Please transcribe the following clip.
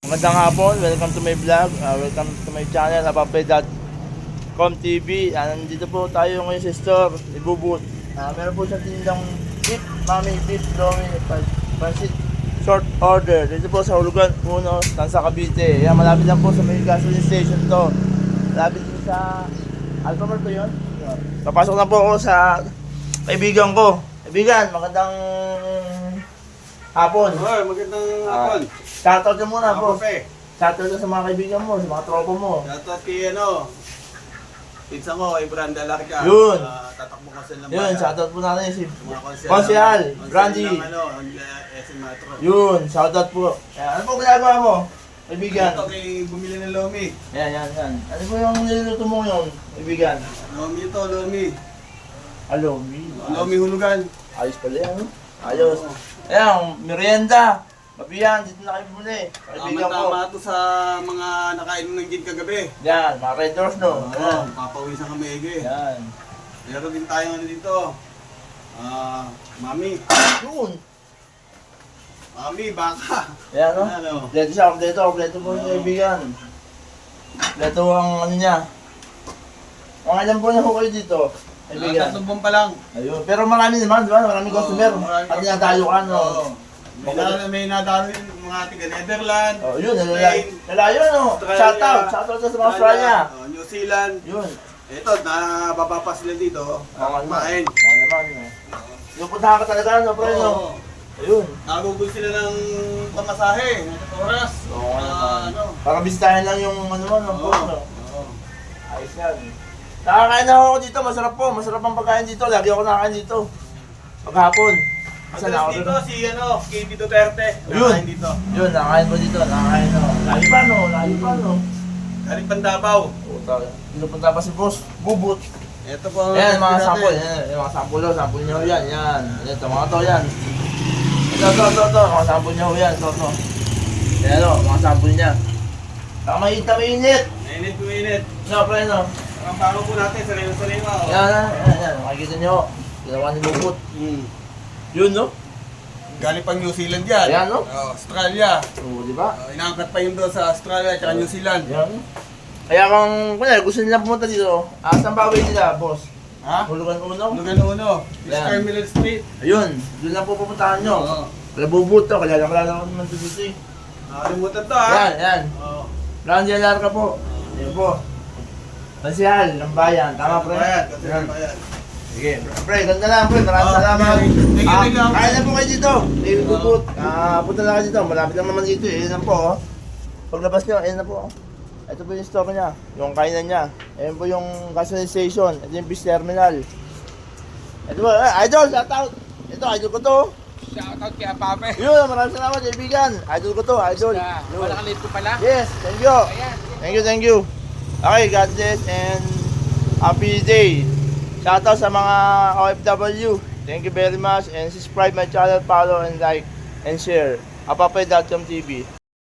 Magandang hapon, welcome to my vlog, welcome to my channel, Hapape.com TV. Nandito po tayo ngayon sa store, ibubut. Meron po siyang tindang beef, mami beef, lomi, pansit, short order. Dito po sa Hulugan 1, Tansa Cavite. Yan, malapit lang po sa may gasoline station to. Malapit din sa Alphamart po yun. Papasok na po ako sa kaibigan ko. Kaibigan, magandang hapon. Hoy, magandang hapon. Shoutout ka muna, boss. Hapape. Shoutout ka sa mga kaibigan mo, sa mga tropa mo. Shoutout kay pinsan ko, kay Branda Larga. Yun. Tatakbo kasi ng Yun, shoutout po natin si Mga Konsehal, Brandy. SM Metro. Yun, shoutout po. Ano po ginagawa mo, kaibigan? Ito kay bumili ng Lomi. Yan. Ano po yung niluluto mo ngayon, kaibigan? Lomi ito, Lomi. Lomi. Lomi hulugan. Ayos pala yan. Ayos. Ayan, merienda. Mabiyan, dito na kayo muli. Kaibigan ko. Tama ito sa mga nakainom ng gin kagabi. Yan, mga Red Doors, no? Oo, papawisan kami ege. Yan. Meron din tayong dito. Mami. Yun. Mami, baka. Ayan, no? Ano? Kompleto siya, kompleto po yung kaibigan. Kompleto ang ano niya. Mga ilan po niya po kayo dito, kaibigan. Tatlong buwan pa lang. Ayun, pero marami naman, di ba? Maraming customer. At tinatayo ka, no? May nadalo yung mga tiga Netherlands. Oh, yun, nalayo, no? Shoutout sa mga Australia. New Zealand. Yun. Ito, nababapa sila dito. Kumain. Oo naman, no? Yung puntahan ka talaga, no, pre, no? Ayun. Nagugol sila ng pamasahe, ng oras. Oo naman. Para bisitahin lang yung ano mo, no? No? Ayos yan. Nakakain na ako dito, masarap po. Masarap ang pagkain dito. Lagi ako nakakain dito. Paghapon. Madalas dito si KB Duterte. Yun. Nakain dito. Yun, nakakain mo dito. Nakakain, no? Layo pa, no? Layo pa, no? Galing Pandabaw. Pinupunta pa si Boss Bubut. Ito po. Ayan, mga sample. Yan, yung mga sample, sample nyo yan. Yan. Ito, mga to, yan. Ito. Mga sample nyo yan. Ito. Yan, no? Mga sample niya. Saka mainit. Mainit. No, pre, no? Ang bago po natin, sarili-sarili. Yan. Makikita nyo. Ginawa ni Bubut. Yun, no? Galing pang New Zealand yan. Ayan, no? Australia. Oo, di ba? Inaangkat pa yun doon sa Australia at New Zealand. Yan. Kaya kung gusto nila pumunta dito, saan ba way nila, boss? Ha? Hulugan Uno? Lugan Uno. Yan. Terminal Street. Ayun, doon lang po pupuntahan nyo. Oo. Kala Bubut to, kalala ko naman dito eh. Nakalimutan to ha. Yan. Oo. Brandy Alarca po. Yan po. Konsehal ng bayan. Tama, pre? Yan. Sige. Pre, ganda lang, pre. Maraming salamat. Thank you. Kaya na po kayo dito. David Bubut. Punta na kayo dito. Malapit lang naman dito eh. Yan lang po. Oh. Paglabas nyo, yan na po. Ito po yung store niya. Yung kainan niya. Ayan po yung gasoline station. Ito yung fish terminal. Ito po. Idol, shout out. Ito, idol ko to. Shoutout kay Hapape. Yun, maraming salamat, kaibigan. Idol ko to, idol. Wala kang late ko pala. Yes, thank you. Ayan. Thank you. Okay, God bless and happy day. Shoutout sa mga OFW. Thank you very much and subscribe my channel, follow and like and share. Hapape.com TV.